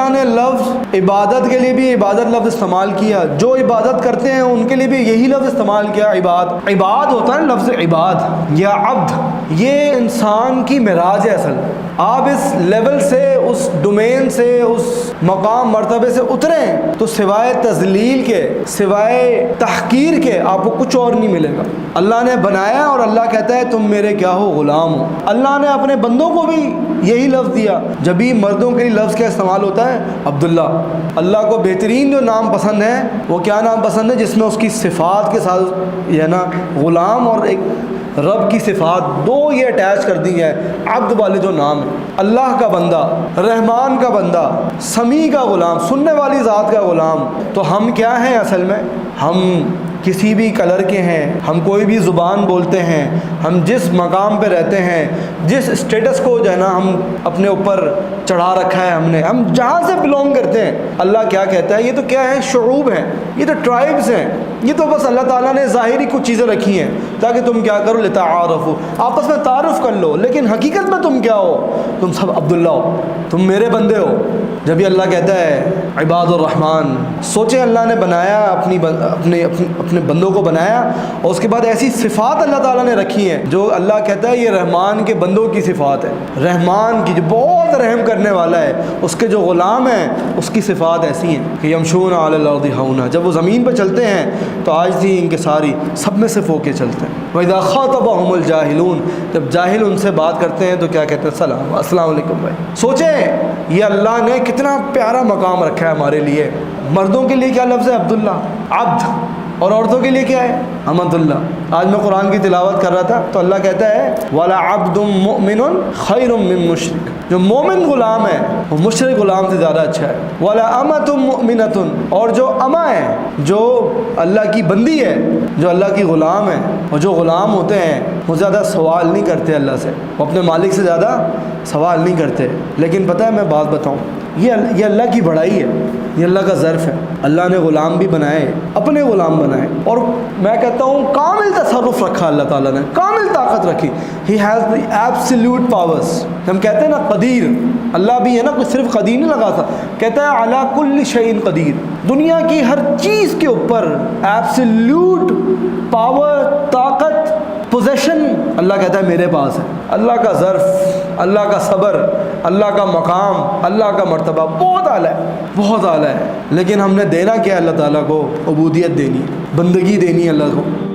اللہ نے لفظ عبادت کے لیے بھی عبادت لفظ استعمال کیا، جو عبادت کرتے ہیں ان کے لیے بھی یہی لفظ استعمال کیا، عباد ہوتا ہے لفظ عباد یا عبد، یہ انسان کی معراج ہے اصل۔ آپ اس لیول سے، اس ڈومین سے، اس مقام مرتبے سے اتریں تو سوائے تذلیل کے، سوائے تحقیر کے آپ کو کچھ اور نہیں ملے گا۔ اللہ نے بنایا اور اللہ کہتا ہے تم میرے کیا ہو، غلام ہو۔ اللہ نے اپنے بندوں کو بھی یہی لفظ دیا۔ جب بھی مردوں کے لیے لفظ کیا استعمال ہوتا ہے، عبداللہ۔ اللہ کو بہترین جو نام پسند ہے وہ کیا نام پسند ہے؟ جس میں اس کی صفات کے ساتھ یہ نا غلام اور ایک رب کی صفات دو یہ اٹیچ کر دی ہیں۔ عبد والے جو نام ہے، اللہ کا بندہ، رحمان کا بندہ، سمیع کا غلام، سننے والی ذات کا غلام۔ تو ہم کیا ہیں اصل میں؟ ہم کسی بھی کلر کے ہیں، ہم کوئی بھی زبان بولتے ہیں، ہم جس مقام پہ رہتے ہیں، جس اسٹیٹس کو جو ہے نا ہم اپنے اوپر چڑھا رکھا ہے ہم جہاں سے بلونگ کرتے ہیں، اللہ کیا کہتا ہے؟ یہ تو کیا ہے؟ شعوب ہیں، یہ تو ٹرائبز ہیں، یہ تو بس اللہ تعالیٰ نے ظاہری کچھ چیزیں رکھی ہیں تاکہ تم کیا کرو، لتعارفو، آپس میں تعارف کر لو، لیکن حقیقت میں تم کیا ہو؟ تم سب عبداللہ ہو، تم میرے بندے ہو۔ جب یہ اللہ کہتا ہے عباد الرحمن، سوچیں اللہ نے بنایا، اپنے بندوں کو بنایا، اور اس کے بعد ایسی صفات اللہ تعالیٰ نے رکھی ہیں جو اللہ کہتا ہے یہ رحمان کے بندوں کی صفات ہے۔ رحمان کی جو بہت رحم کرنے والا ہے، اس کے جو غلام ہیں اس کی صفات ایسی ہیں کہ یمشون علی الارض ہونا، جب وہ زمین پہ چلتے ہیں تو آج تھی ان کے ساری سب میں سے ہو کے چلتے ہیں۔ وَإِذَا خَاطَبَهُمُ الْجَاهِلُونَ، جب جاہل ان سے بات کرتے ہیں تو کیا کہتے ہیں؟ سلام، السلام علیکم بھائی۔ سوچیں یہ اللہ نے کتنا پیارا مقام رکھا ہے ہمارے لیے۔ مردوں کے لیے کیا لفظ ہے؟ عبداللہ، عبد، اور عورتوں کے لیے کیا ہے؟ امۃ اللہ۔ آج میں قرآن کی تلاوت کر رہا تھا تو اللہ کہتا ہے وَلَعَبْدٌ مُؤْمِنٌ خَيْرٌ مِّن مُشْرِكٍ، جو مومن غلام ہے وہ مشرک غلام سے زیادہ اچھا ہے۔ وَلَأَمَةٌ مُؤْمِنَةٌ، اور جو اما ہے، جو اللہ کی بندی ہے، جو اللہ کی غلام ہے، اور جو غلام ہوتے ہیں وہ زیادہ سوال نہیں کرتے اللہ سے، وہ اپنے مالک سے زیادہ سوال نہیں کرتے۔ لیکن پتہ ہے میں بات بتاؤں، یہ اللہ کی بڑائی ہے، یہ اللہ کا ظرف ہے۔ اللہ نے غلام بھی بنائے، اپنے غلام بنائے، اور میں کہتا ہوں کامل تصرف رکھا اللہ تعالیٰ نے، کامل طاقت رکھی۔ He has the absolute powers. ہم کہتے ہیں نا قدیر، اللہ بھی ہے نا، کوئی صرف قدیر نہیں لگا تھا، کہتا ہے علی کل شیء قدیر، دنیا کی ہر چیز کے اوپر ایبسلیوٹ پاور، طاقت، پوزیشن اللہ کہتا ہے میرے پاس ہے۔ اللہ کا ظرف، اللہ کا صبر، اللہ کا مقام، اللہ کا مرتبہ بہت اعلیٰ ہے، بہت اعلیٰ ہے۔ لیکن ہم نے دینا کیا؟ اللہ تعالیٰ کو عبودیت دینی، بندگی دینی اللہ کو۔